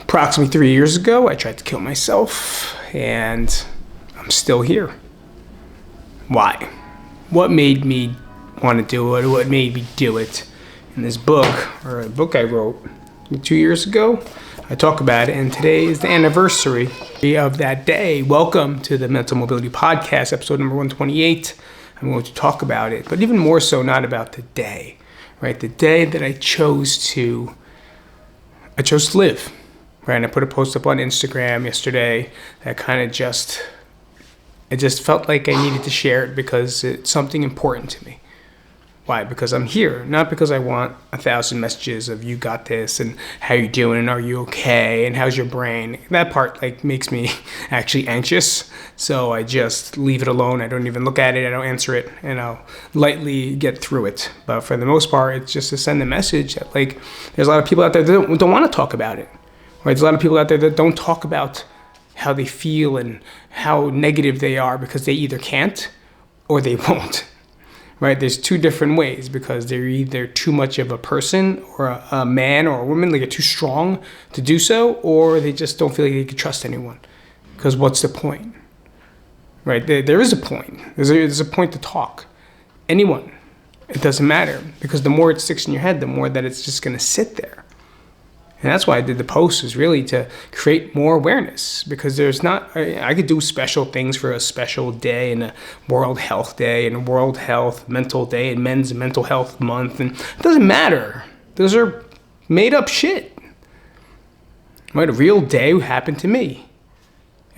Approximately 3 years ago, I tried to kill myself, and I'm still here. Why? What made me want to do it? What made me do it? In this book, or a book I wrote 2 years ago, I talk about it, and today is the anniversary of that day. Welcome to the Mental Mobility Podcast, episode number 128. I'm going to talk about it, but even more so, not about the day, right? The day that I chose to live. Right, and I put a post up on Instagram yesterday that kind of I just felt like I needed to share it because it's something important to me. Why? Because I'm here, not because I want 1,000 messages of you got this and how you doing and are you okay and how's your brain. That part makes me actually anxious, so I just leave it alone. I don't even look at it. I don't answer it, and I'll lightly get through it. But for the most part, it's just to send a message that there's a lot of people out there that don't want to talk about it. Right? There's a lot of people out there that don't talk about how they feel and how negative they are because they either can't or they won't. Right? There's two different ways, because they're either too much of a person or a man or a woman, they're too strong to do so, or they just don't feel like they can trust anyone. Because what's the point? Right? There is a point. There's a point to talk. Anyone. It doesn't matter, because the more it sticks in your head, the more that it's just going to sit there. And that's why I did the post, is really to create more awareness, because I could do special things for a special day and a World Health Day and a World Health Mental Day and Men's Mental Health Month. And it doesn't matter. Those are made up shit. Right? A real day happened to me.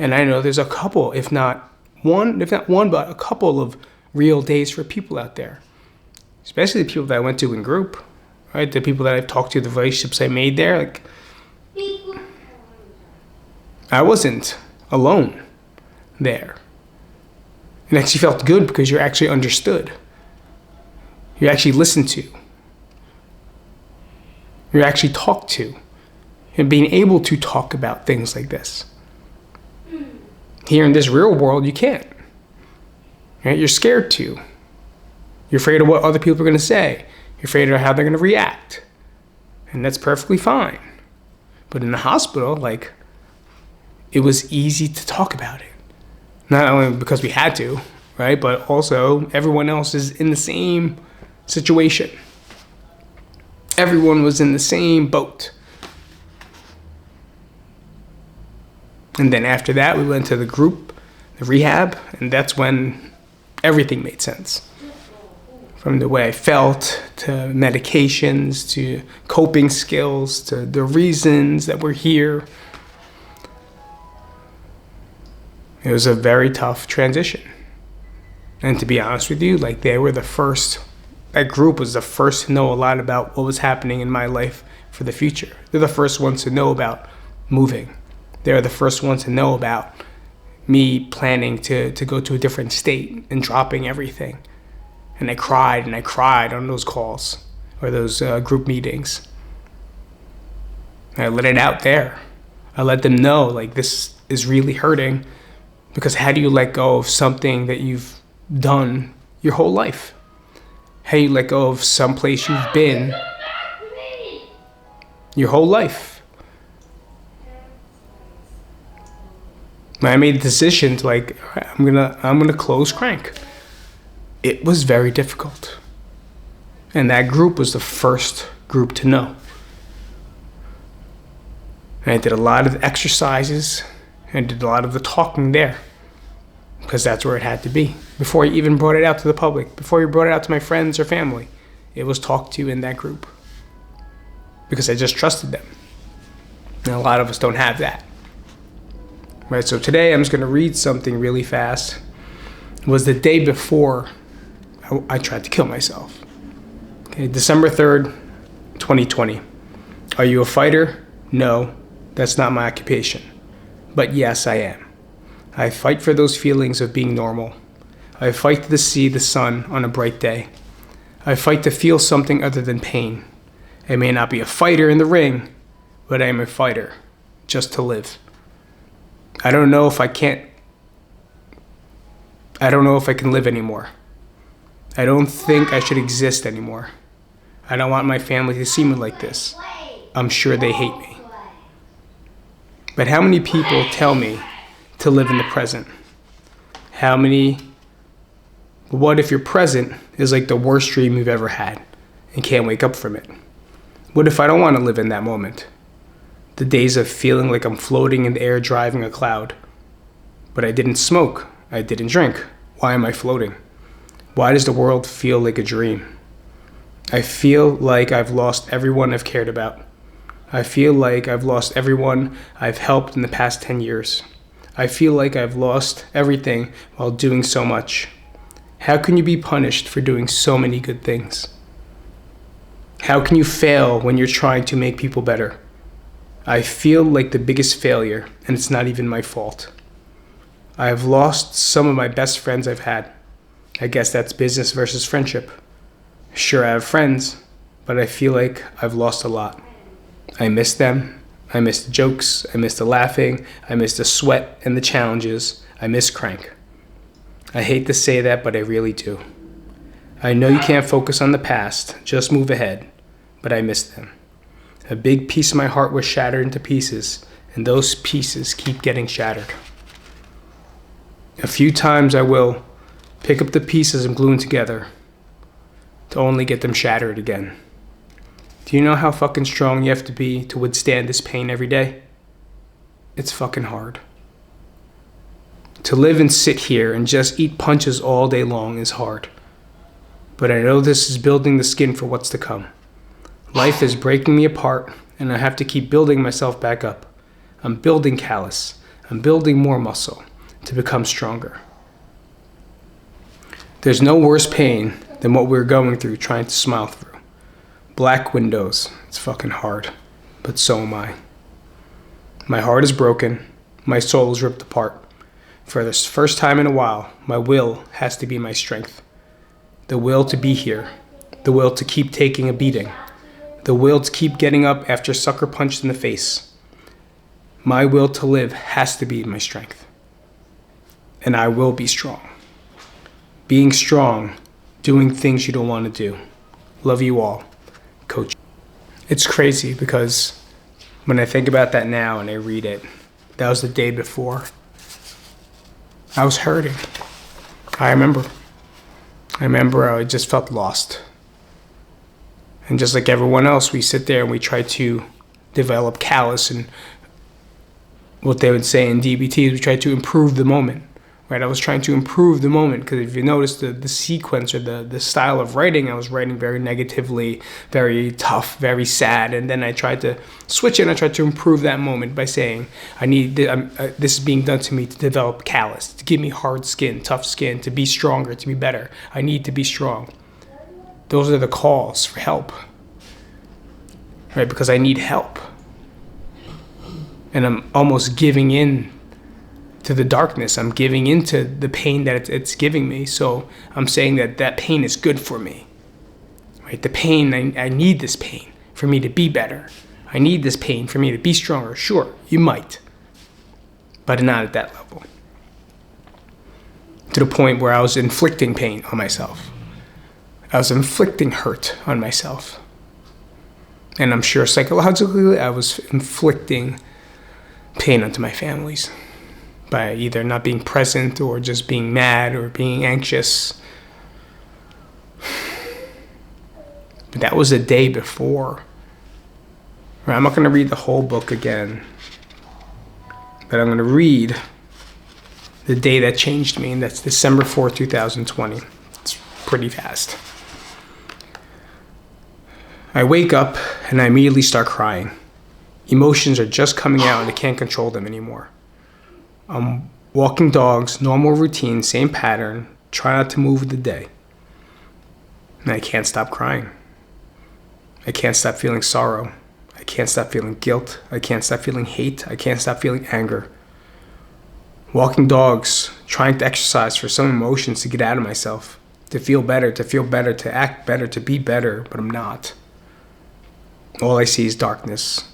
And I know there's a couple, if not one, but a couple of real days for people out there. Especially the people that I went to in group. Right, the people that I've talked to, the relationships I made there, I wasn't alone there. It actually felt good because you're actually understood. You're actually listened to. You're actually talked to. And being able to talk about things like this. Here in this real world, you can't. Right? You're scared to. You're afraid of what other people are going to say. You're afraid of how they're going to react. And that's perfectly fine. But in the hospital, it was easy to talk about it. Not only because we had to, right? But also everyone else is in the same situation. Everyone was in the same boat. And then after that, we went to the group, the rehab, and that's when everything made sense. From the way I felt, to medications, to coping skills, to the reasons that we're here. It was a very tough transition. And to be honest with you, that group was the first to know a lot about what was happening in my life for the future. They're the first ones to know about moving. They're the first ones to know about me planning to go to a different state and dropping everything. And I cried on those calls or those group meetings. And I let it out there. I let them know, this is really hurting, because how do you let go of something that you've done your whole life? How do you let go of some place you've been your whole life? When I made the decision to I'm gonna close Crank. It was very difficult. And that group was the first group to know. And I did a lot of exercises and did a lot of the talking there, because that's where it had to be. Before I even brought it out to the public, before I brought it out to my friends or family, it was talked to in that group. Because I just trusted them. And a lot of us don't have that. Right, so today I'm just going to read something really fast. It was the day before I tried to kill myself. Okay, December 3rd, 2020. Are you a fighter? No, that's not my occupation. But yes, I am. I fight for those feelings of being normal. I fight to see the sun on a bright day. I fight to feel something other than pain. I may not be a fighter in the ring, but I am a fighter just to live. I don't know if I can live anymore. I don't think I should exist anymore. I don't want my family to see me like this. I'm sure they hate me. But how many people tell me to live in the present? What if your present is like the worst dream you've ever had and can't wake up from it? What if I don't want to live in that moment? The days of feeling like I'm floating in the air driving a cloud. But I didn't smoke. I didn't drink. Why am I floating? Why does the world feel like a dream? I feel like I've lost everyone I've cared about. I feel like I've lost everyone I've helped in the past 10 years. I feel like I've lost everything while doing so much. How can you be punished for doing so many good things? How can you fail when you're trying to make people better? I feel like the biggest failure, and it's not even my fault. I have lost some of my best friends I've had. I guess that's business versus friendship. Sure, I have friends, but I feel like I've lost a lot. I miss them. I miss the jokes. I miss the laughing. I miss the sweat and the challenges. I miss Crank. I hate to say that, but I really do. I know you can't focus on the past, just move ahead, but I miss them. A big piece of my heart was shattered into pieces, and those pieces keep getting shattered. A few times I will pick up the pieces and glue them together to only get them shattered again. Do you know how fucking strong you have to be to withstand this pain every day? It's fucking hard. To live and sit here and just eat punches all day long is hard. But I know this is building the skin for what's to come. Life is breaking me apart, and I have to keep building myself back up. I'm building callus. I'm building more muscle to become stronger. There's no worse pain than what we're going through trying to smile through. Black windows. It's fucking hard. But so am I. My heart is broken. My soul is ripped apart. For the first time in a while, my will has to be my strength. The will to be here. The will to keep taking a beating. The will to keep getting up after sucker punched in the face. My will to live has to be my strength. And I will be strong. Being strong, doing things you don't want to do. Love you all, Coach. It's crazy because when I think about that now and I read it, that was the day before. I was hurting. I remember I just felt lost. And just like everyone else, we sit there and we try to develop callus and what they would say in DBT is we try to improve the moment, right? I was trying to improve the moment because if you notice the sequence or the style of writing, I was writing very negatively, very tough, very sad. And then I tried to switch it and I tried to improve that moment by saying, this is being done to me to develop callus, to give me hard skin, tough skin, to be stronger, to be better. I need to be strong. Those are the calls for help, right? Because I need help. And I'm almost giving in to the darkness. I'm giving into the pain that it's giving me. So I'm saying that pain is good for me, right? The pain, I need this pain for me to be better. I need this pain for me to be stronger. Sure, you might, but not at that level. To the point where I was inflicting pain on myself. I was inflicting hurt on myself. And I'm sure psychologically I was inflicting pain onto my families by either not being present or just being mad or being anxious. But that was the day before. I'm not going to read the whole book again, but I'm going to read the day that changed me, and that's December 4th, 2020. It's pretty fast. I wake up and I immediately start crying. Emotions are just coming out and I can't control them anymore. I'm walking dogs, normal routine, same pattern, try not to move with the day. And I can't stop crying. I can't stop feeling sorrow. I can't stop feeling guilt. I can't stop feeling hate. I can't stop feeling anger. Walking dogs, trying to exercise for some emotions to get out of myself, to feel better, to act better, to be better, but I'm not. All I see is darkness.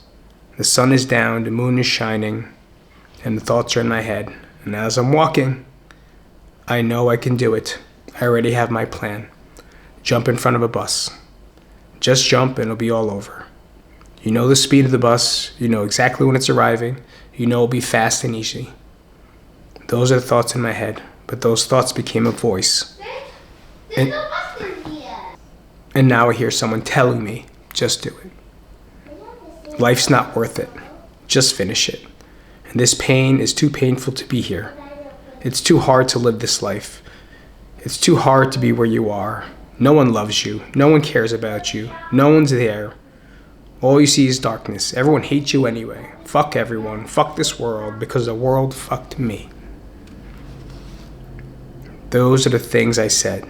The sun is down, the moon is shining, and the thoughts are in my head. And as I'm walking, I know I can do it. I already have my plan. Jump in front of a bus. Just jump and it'll be all over. You know the speed of the bus. You know exactly when it's arriving. You know it'll be fast and easy. Those are the thoughts in my head, but those thoughts became a voice. And now I hear someone telling me, just do it. Life's not worth it. Just finish it. And this pain is too painful to be here. It's too hard to live this life. It's too hard to be where you are. No one loves you. No one cares about you. No one's there. All you see is darkness. Everyone hates you anyway. Fuck everyone. Fuck this world because the world fucked me. Those are the things I said.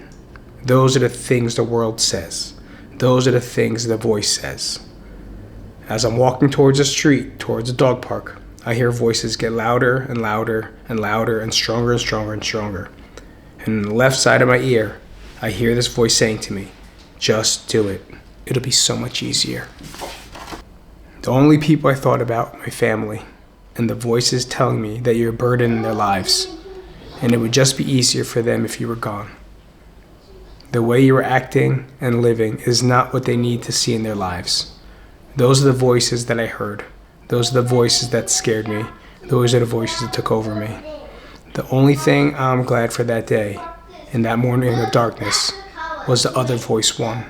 Those are the things the world says. Those are the things the voice says. As I'm walking towards the street, towards the dog park, I hear voices get louder and louder and louder and stronger and stronger and stronger. And on the left side of my ear, I hear this voice saying to me, just do it. It'll be so much easier. The only people I thought about, my family, and the voices telling me that you're a burden in their lives, and it would just be easier for them if you were gone. The way you were acting and living is not what they need to see in their lives. Those are the voices that I heard. Those are the voices that scared me. Those are the voices that took over me. The only thing I'm glad for that day, in that morning of darkness, was the other voice won.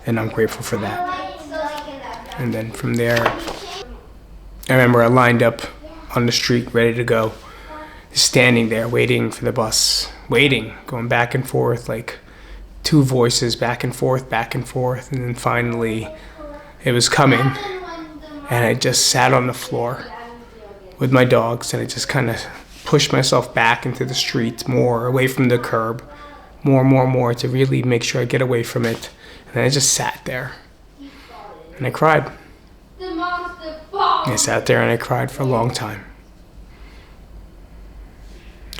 And I'm grateful for that. And then from there, I remember I lined up on the street, ready to go, standing there, waiting for the bus, going back and forth, like two voices, back and forth, and then finally it was coming, and I just sat on the floor with my dogs, and I just kind of pushed myself back into the street, more away from the curb, more to really make sure I get away from it. And I just sat there, and I cried. I sat there and I cried for a long time.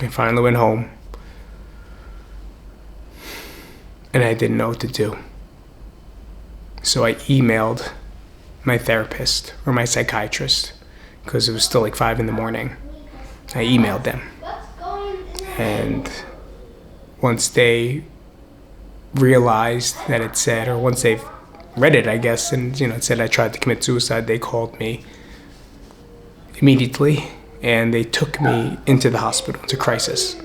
I finally went home, and I didn't know what to do. So I emailed my therapist or my psychiatrist, because it was still like 5 a.m. I emailed them. And once they realized that it said, or once they've read it, I guess, and it said I tried to commit suicide, they called me immediately, and they took me into the hospital, into crisis.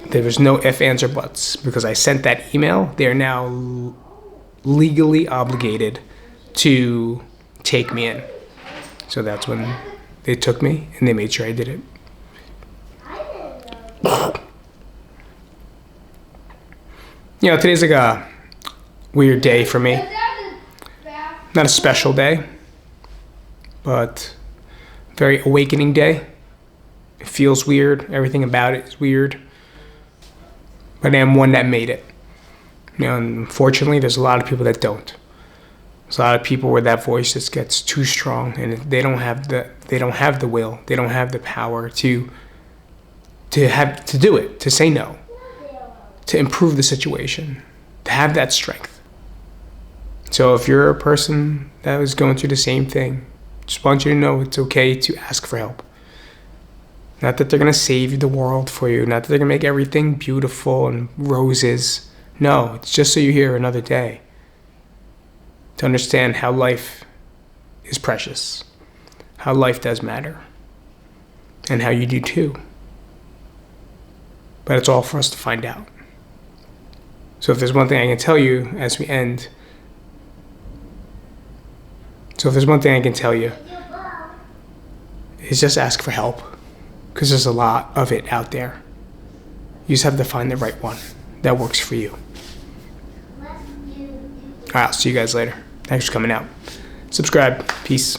There was no ifs, ands, or buts, because I sent that email. They are now legally obligated to take me in. So that's when they took me, and they made sure I did it. Today's like a weird day for me. Not a special day, but very awakening day. It feels weird. Everything about it is weird. But I am one that made it. Unfortunately, there's a lot of people that don't. There's a lot of people where that voice just gets too strong, and they don't have the will, they don't have the power to do it, to say no, to improve the situation, to have that strength. So if you're a person that was going through the same thing, just want you to know it's okay to ask for help. Not that they're going to save the world for you, not that they're going to make everything beautiful and roses. No, it's just so you're here another day, to understand how life is precious, how life does matter, and how you do too. But it's all for us to find out. So if there's one thing I can tell you as we end, is just ask for help, because there's a lot of it out there. You just have to find the right one that works for you. All right, I'll see you guys later. Thanks for coming out. Subscribe. Peace.